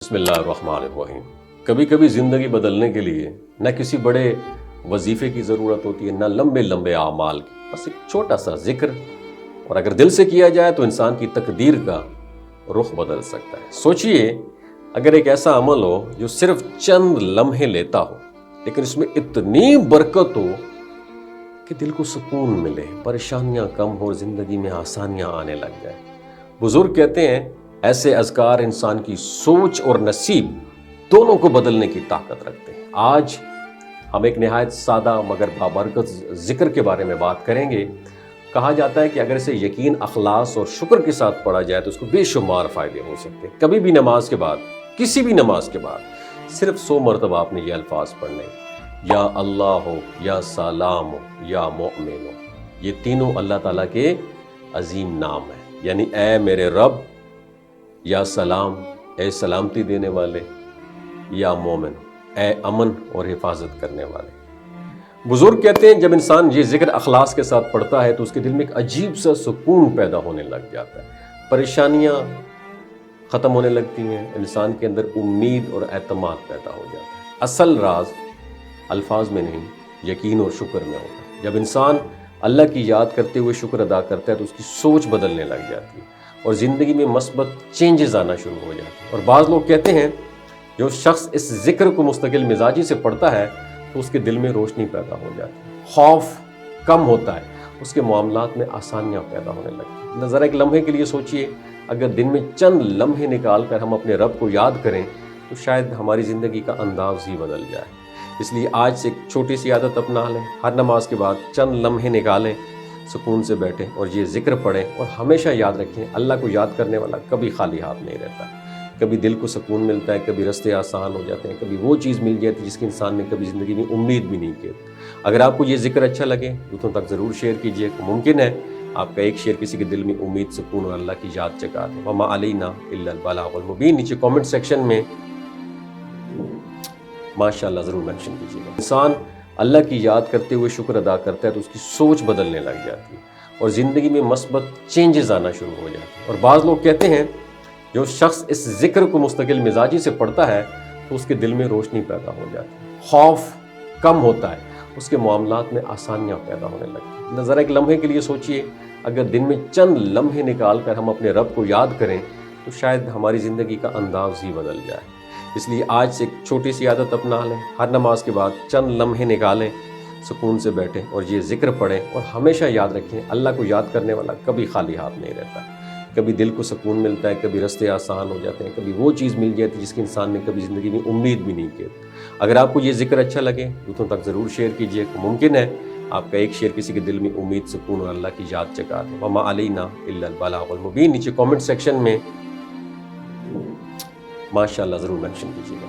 बिस्मिल्लाहिर्रहमानिर्रहीम। कभी कभी ज़िंदगी बदलने के लिए न किसी बड़े वजीफ़े की ज़रूरत होती है, न लंबे लंबे आमाल की, बस एक छोटा सा जिक्र, और अगर दिल से किया जाए तो इंसान की तकदीर का रुख बदल सकता है। सोचिए, अगर एक ऐसा अमल हो जो सिर्फ चंद लम्हे लेता हो, लेकिन इसमें इतनी बरकत हो कि दिल को सुकून मिले, परेशानियां कम हो, ज़िंदगी में आसानियां आने लग जाए। बुजुर्ग कहते हैं, ऐसे अज़कार इंसान की सोच और नसीब दोनों को बदलने की ताकत रखते हैं। आज हम एक निहायत सादा मगर बाबरकत जिक्र के बारे में बात करेंगे। कहा जाता है कि अगर इसे यकीन, अखलास और शुक्र के साथ पढ़ा जाए तो उसको बेशुमार फ़ायदे हो सकते हैं। कभी भी नमाज के बाद, किसी भी नमाज के बाद सिर्फ 100 मरतबा आपने ये अल्फाज पढ़ने, या अल्लाह हो, या सलाम हो, या मोमिन हो। ये तीनों अल्लाह ताला के अजीम नाम हैं। यानी ऐ मेरे रब, या सलाम, ए सलामती देने वाले, या मोमिन, ए अमन और हिफाजत करने वाले। बुजुर्ग कहते हैं, जब इंसान ये जिक्र अखलास के साथ पढ़ता है तो उसके दिल में एक अजीब सा सुकून पैदा होने लग जाता है। परेशानियां ख़त्म होने लगती हैं, इंसान के अंदर उम्मीद और एतमाद पैदा हो जाता है। असल राज अल्फाज में नहीं, यकीन और शुक्र में होता है। जब इंसान अल्लाह की याद करते हुए शुक्र अदा करता है तो उसकी सोच बदलने लग जाती है और ज़िंदगी में मस्बत चेंजेस आना शुरू हो जाते हैं। और बाज़ लोग कहते हैं, जो शख्स इस जिक्र को मुस्तकिल मिजाजी से पढ़ता है तो उसके दिल में रोशनी पैदा हो जाती है, खौफ कम होता है, उसके मामलात में आसानियाँ पैदा होने लगती हैं। ज़रा एक लम्हे के लिए सोचिए, अगर दिन में चंद लम्हे निकाल कर हम अपने रब को याद करें तो शायद हमारी ज़िंदगी का अंदाज ही बदल जाए। इसलिए आज से एक छोटी सी आदत अपना लें, हर नमाज के बाद चंद लम्हे निकालें, सुकून से बैठें और ये जिक्र पढ़ें। और हमेशा याद रखें, अल्लाह को याद करने वाला कभी खाली हाथ नहीं रहता। कभी दिल को सुकून मिलता है, कभी रास्ते आसान हो जाते हैं, कभी वो चीज़ मिल जाती है जिसकी इंसान ने कभी ज़िंदगी में उम्मीद भी नहीं की। अगर आपको ये जिक्र अच्छा लगे दूसरों तक ज़रूर शेयर कीजिए। मुमकिन है आपका एक शेयर किसी के दिल में उम्मीद, सुकून और अल्लाह की याद जगा दे। वमा अलैना इल्लल बलागुल मुबीन। नीचे कमेंट सेक्शन में माशाअल्लाह ज़रूर मेंशन कीजिएगा। इंसान अल्लाह की याद करते हुए शुक्र अदा करता है तो उसकी सोच बदलने लग जाती है और ज़िंदगी में मस्बत चेंजेस आना शुरू हो जाते हैं। और बाज़ लोग कहते हैं, जो शख्स इस जिक्र को मुस्तकिल मिजाजी से पढ़ता है तो उसके दिल में रोशनी पैदा हो जाती है, खौफ कम होता है, उसके मामलात में आसानियाँ पैदा होने लगती हैं। ज़रा एक लम्हे के लिए सोचिए, अगर दिन में चंद लम्हे निकाल कर हम अपने रब को याद करें तो शायद हमारी ज़िंदगी का अंदाज ही बदल जाए। इसलिए आज से एक छोटी सी आदत अपना लें, हर नमाज के बाद चंद लम्हे निकालें, सुकून से बैठें और ये जिक्र पढ़ें। और हमेशा याद रखें, अल्लाह को याद करने वाला कभी खाली हाथ नहीं रहता। कभी दिल को सुकून मिलता है, कभी रास्ते आसान हो जाते हैं, कभी वो चीज़ मिल जाती है जिसकी इंसान ने कभी ज़िंदगी में उम्मीद भी नहीं की। अगर आपको ये जिक्र अच्छा लगे दूसरों तक ज़रूर शेयर कीजिए। मुमकिन है आपका एक शेयर किसी के दिल में उम्मीद, सुकून और अल्लाह की याद जगा दे। वमा अलैना इल्लल बलागुल मुबीन। नीचे कमेंट सेक्शन में माशाअल्लाह ज़रूर मेंशन कीजिएगा।